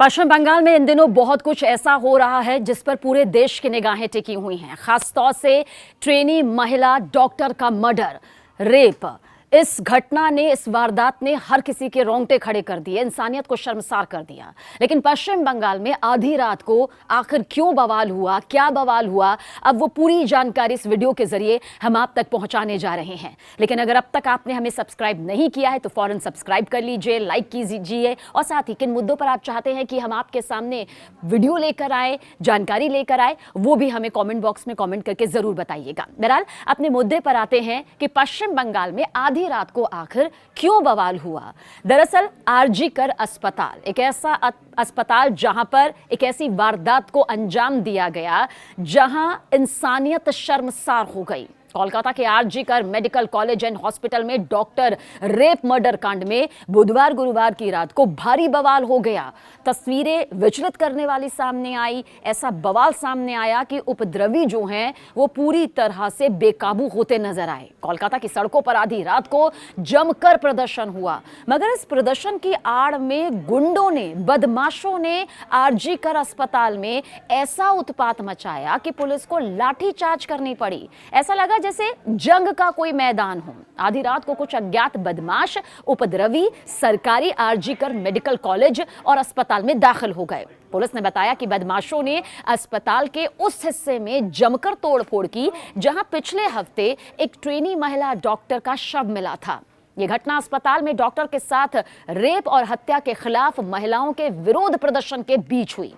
पश्चिम बंगाल में इन दिनों बहुत कुछ ऐसा हो रहा है जिस पर पूरे देश की निगाहें टिकी हुई हैं। खासतौर से ट्रेनी महिला डॉक्टर का मर्डर, रेप, इस घटना ने, इस वारदात ने हर किसी के रोंगटे खड़े कर दिए, इंसानियत को शर्मसार कर दिया। लेकिन पश्चिम बंगाल में आधी रात को आखिर क्यों बवाल हुआ, क्या बवाल हुआ, अब वो पूरी जानकारी इस वीडियो के जरिए हम आप तक पहुंचाने जा रहे हैं। लेकिन अगर अब तक आपने हमें सब्सक्राइब नहीं किया है तो फौरन सब्सक्राइब कर लीजिए, लाइक कीजिए और साथ ही किन मुद्दों पर आप चाहते हैं कि हम आपके सामने वीडियो लेकर आए, जानकारी लेकर आए, वो भी हमें कॉमेंट बॉक्स में कॉमेंट करके जरूर बताइएगा। बहरहाल अपने मुद्दे पर आते हैं कि पश्चिम बंगाल में आधी रात को आखिर क्यों बवाल हुआ। दरअसल आरजी कर अस्पताल एक ऐसा अस्पताल जहां पर एक ऐसी वारदात को अंजाम दिया गया जहां इंसानियत शर्मसार हो गई। कोलकाता के आरजी कर मेडिकल कॉलेज एंड हॉस्पिटल में डॉक्टर रेप मर्डर कांड में बुधवार गुरुवार की रात को भारी बवाल हो गया। तस्वीरें विचलित करने वाली सामने आई। ऐसा बवाल सामने आया कि उपद्रवी जो हैं वो पूरी तरह से बेकाबू होते नजर आए। कोलकाता की सड़कों पर आधी रात को जमकर प्रदर्शन हुआ, मगर इस प्रदर्शन की आड़ में गुंडों ने, बदमाशों ने आरजी कर अस्पताल में ऐसा उत्पात मचाया कि पुलिस को लाठीचार्ज करनी पड़ी। ऐसा लगा जैसे जंग का कोई मैदान हो। आधी रात को कुछ अज्ञात बदमाश उपद्रवी सरकारी आरजी कर मेडिकल कॉलेज और अस्पताल में दाखिल हो गए। पुलिस ने बताया कि बदमाशों ने अस्पताल के उस हिस्से में जमकर तोड़फोड़ की जहां पिछले हफ्ते एक ट्रेनी महिला डॉक्टर का शव मिला था। यह घटना अस्पताल में डॉक्टर के साथ रेप और हत्या के खिलाफ महिलाओं के विरोध प्रदर्शन के बीच हुई।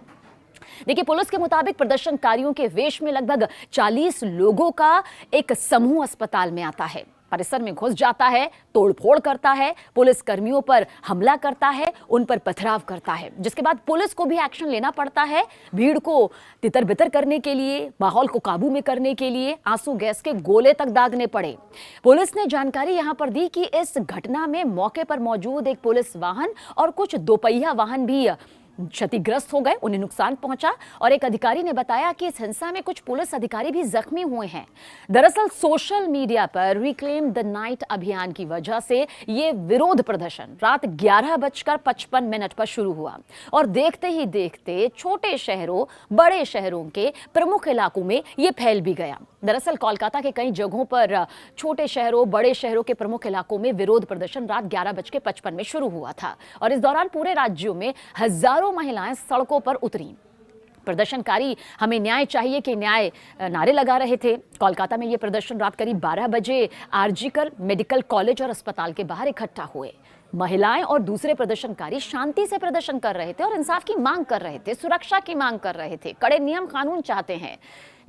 देखिए, पुलिस के मुताबिक प्रदर्शनकारियों के वेश में लगभग 40 लोगों का एक समूह अस्पताल में आता है, परिसर में घुस जाता है, तोड़फोड़ करता है, पुलिस कर्मियों पर हमला करता है, उन पर पथराव करता है, जिसके बाद पुलिस को भी एक्शन लेना पड़ता है। भीड़ को तितर-बितर करने के लिए, माहौल को काबू में करने के लिए आंसू गैस के गोले तक दागने पड़े। पुलिस ने जानकारी यहां पर दी कि इस घटना में मौके पर मौजूद एक पुलिस वाहन और कुछ दोपहिया वाहन भी क्षतिग्रस्त हो गए, उन्हें नुकसान पहुंचा। और एक अधिकारी ने बताया कि इस हिंसा में कुछ पुलिस अधिकारी भी जख्मी हुए हैं। दरअसल सोशल मीडिया पर रिक्लेम द नाइट अभियान की वजह से ये विरोध प्रदर्शन रात 11:55 पर शुरू हुआ और देखते ही देखते छोटे शहरों, बड़े शहरों के प्रमुख इलाकों में ये फैल भी गया। दरअसल कोलकाता के कई जगहों पर छोटे शहरों, बड़े शहरों के प्रमुख इलाकों में विरोध प्रदर्शन रात 11:55 में शुरू हुआ था और इस दौरान पूरे राज्यों में हजारों महिलाएं सड़कों पर उतरी। प्रदर्शनकारी हमें न्याय चाहिए कि न्याय नारे लगा रहे थे। कोलकाता में यह प्रदर्शन रात करीब 12 बजे आरजी कर मेडिकल कॉलेज और अस्पताल के बाहर इकट्ठा हुए। महिलाएं और दूसरे प्रदर्शनकारी शांति से प्रदर्शन कर रहे थे और इंसाफ की मांग कर रहे थे, सुरक्षा की मांग कर रहे थे, कड़े नियम कानून चाहते हैं।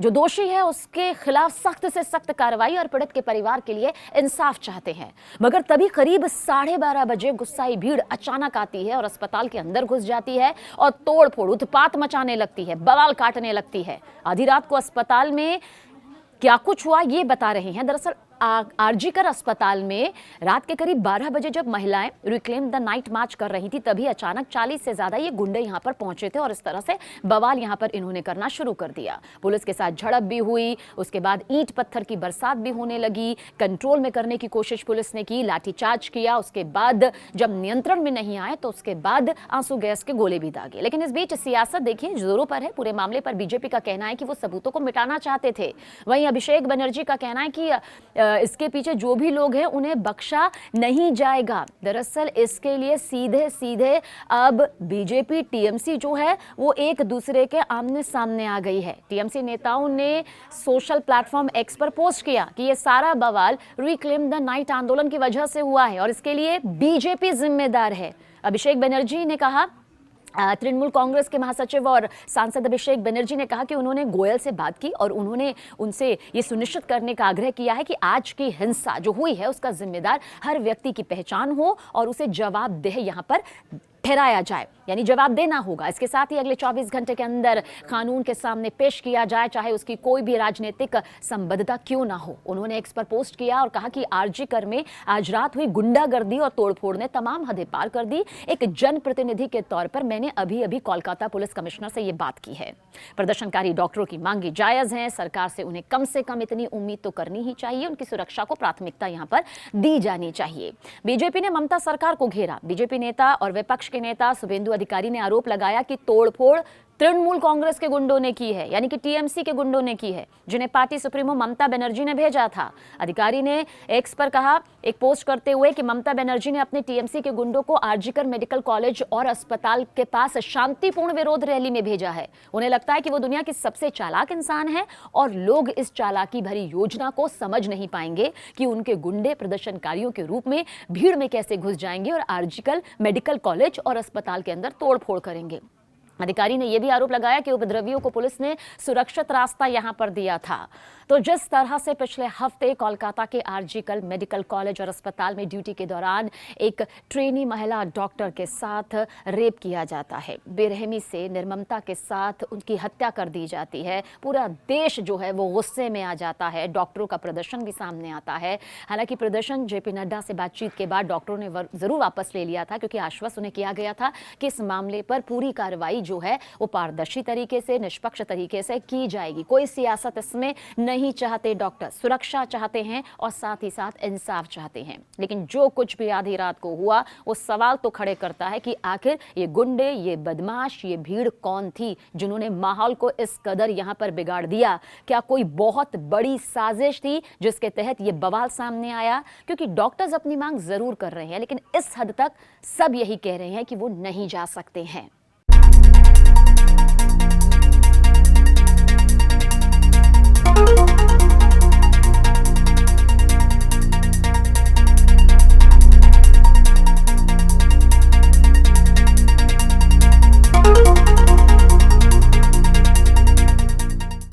जो दोषी है उसके खिलाफ सख्त से सख्त कार्रवाई और पीड़ित के परिवार के लिए इंसाफ चाहते हैं। मगर तभी करीब 12:30 बजे गुस्साई भीड़ अचानक आती है और अस्पताल के अंदर घुस जाती है और तोड़फोड़, उत्पात मचाने लगती है, बवाल काटने लगती है। आधी रात को अस्पताल में क्या कुछ हुआ ये बता रहे हैं। दरअसल आरजी कर अस्पताल में रात के करीब 12 बजे जब महिलाएं रिक्लेम द नाइट मार्च कर रही थी, तभी अचानक 40 से ज्यादा ये गुंडे यहां पर पहुंचे थे और इस तरह से बवाल यहां पर इन्होंने करना शुरू कर दिया। पुलिस के साथ झड़प भी हुई, उसके बाद ईंट पत्थर की बरसात भी होने लगी। कंट्रोल में करने की कोशिश पुलिस ने की, लाठीचार्ज किया। उसके बाद जब नियंत्रण में नहीं आए तो उसके बाद आंसू गैस के गोले भी दागे। लेकिन इस बीच सियासत देखिए जोरों पर है। पूरे मामले पर बीजेपी का कहना है कि वो सबूतों को मिटाना चाहते थे। वहीं अभिषेक बनर्जी का कहना है कि इसके पीछे जो भी लोग हैं उन्हें बख्शा नहीं जाएगा। दरअसल इसके लिए सीधे सीधे अब बीजेपी टीएमसी जो है वो एक दूसरे के आमने सामने आ गई है। टीएमसी नेताओं ने सोशल प्लेटफॉर्म एक्स पर पोस्ट किया कि ये सारा बवाल रिक्लेम द नाइट आंदोलन की वजह से हुआ है और इसके लिए बीजेपी जिम्मेदार है। अभिषेक बनर्जी ने कहा, तृणमूल कांग्रेस के महासचिव और सांसद अभिषेक बनर्जी ने कहा कि उन्होंने गोयल से बात की और उन्होंने उनसे ये सुनिश्चित करने का आग्रह किया है कि आज की हिंसा जो हुई है उसका जिम्मेदार हर व्यक्ति की पहचान हो और उसे जवाबदेह यहां पर ठहराया जाए, यानी जवाब देना होगा। इसके साथ ही अगले 24 घंटे के अंदर कानून के सामने पेश किया जाए, चाहे उसकी कोई भी राजनीतिक संबद्धता क्यों ना हो। उन्होंने एक्स पर पोस्ट किया और कहा कि आरजी कर में आज रात हुई गुंडागर्दी और तोड़फोड़ ने तमाम हदें पार कर दी। एक जनप्रतिनिधि के तौर पर मैंने अभी अभी कोलकाता पुलिस कमिश्नर से ये बात की है। प्रदर्शनकारी डॉक्टरों की मांगे जायज हैं, सरकार से उन्हें कम से कम इतनी उम्मीद तो करनी ही चाहिए, उनकी सुरक्षा को प्राथमिकता यहां पर दी जानी चाहिए। बीजेपी ने ममता सरकार को घेरा। बीजेपी नेता और विपक्ष के नेता शुभेंदु अधिकारी ने आरोप लगाया कि तोड़फोड़ तृणमूल कांग्रेस के गुंडों ने की है, यानी कि टीएमसी के गुंडों ने की है, जिन्हें पार्टी सुप्रीमो ममता बनर्जी ने भेजा था। अधिकारी ने एक्स पर कहा, एक पोस्ट करते हुए, कि ममता बनर्जी ने अपने टीएमसी के गुंडों को आरजीकर मेडिकल कॉलेज और अस्पताल के पास शांतिपूर्ण विरोध रैली में भेजा है। उन्हें लगता है कि वो दुनिया की सबसे चालाक इंसान है और लोग इस चालाकी भरी योजना को समझ नहीं पाएंगे कि उनके गुंडे प्रदर्शनकारियों के रूप में भीड़ में कैसे घुस जाएंगे और आरजीकर मेडिकल कॉलेज और अस्पताल के अंदर तोड़फोड़ करेंगे। अधिकारी ने यह भी आरोप लगाया कि उपद्रवियों को पुलिस ने सुरक्षित रास्ता यहां पर दिया था। तो जिस तरह से पिछले हफ्ते कोलकाता के आरजीकर मेडिकल कॉलेज और अस्पताल में ड्यूटी के दौरान एक ट्रेनी महिला डॉक्टर के साथ रेप किया जाता है, बेरहमी से निर्ममता के साथ उनकी हत्या कर दी जाती है, पूरा देश जो है वो गुस्से में आ जाता है। डॉक्टरों का प्रदर्शन भी सामने आता है। हालांकि प्रदर्शन जेपी नड्डा से बातचीत के बाद डॉक्टरों ने जरूर वापस ले लिया था, क्योंकि आश्वस्त उन्हें किया गया था कि इस मामले पर पूरी कार्रवाई जो है वो पारदर्शी तरीके से, निष्पक्ष तरीके से की जाएगी। कोई सियासत इसमें नहीं चाहते डॉक्टर, सुरक्षा चाहते हैं और साथ ही साथ इंसाफ चाहते हैं। लेकिन जो कुछ भी आधी रात को हुआ वो सवाल तो खड़े करता है कि आखिर ये गुंडे, ये बदमाश, ये भीड़ कौन थी जिन्होंने माहौल को इस कदर यहां पर बिगाड़ दिया। क्या कोई बहुत बड़ी साजिश थी जिसके तहत ये बवाल सामने आया? क्योंकि डॉक्टर्स अपनी मांग जरूर कर रहे हैं, लेकिन इस हद तक सब यही कह रहे हैं कि वो नहीं जा सकते हैं।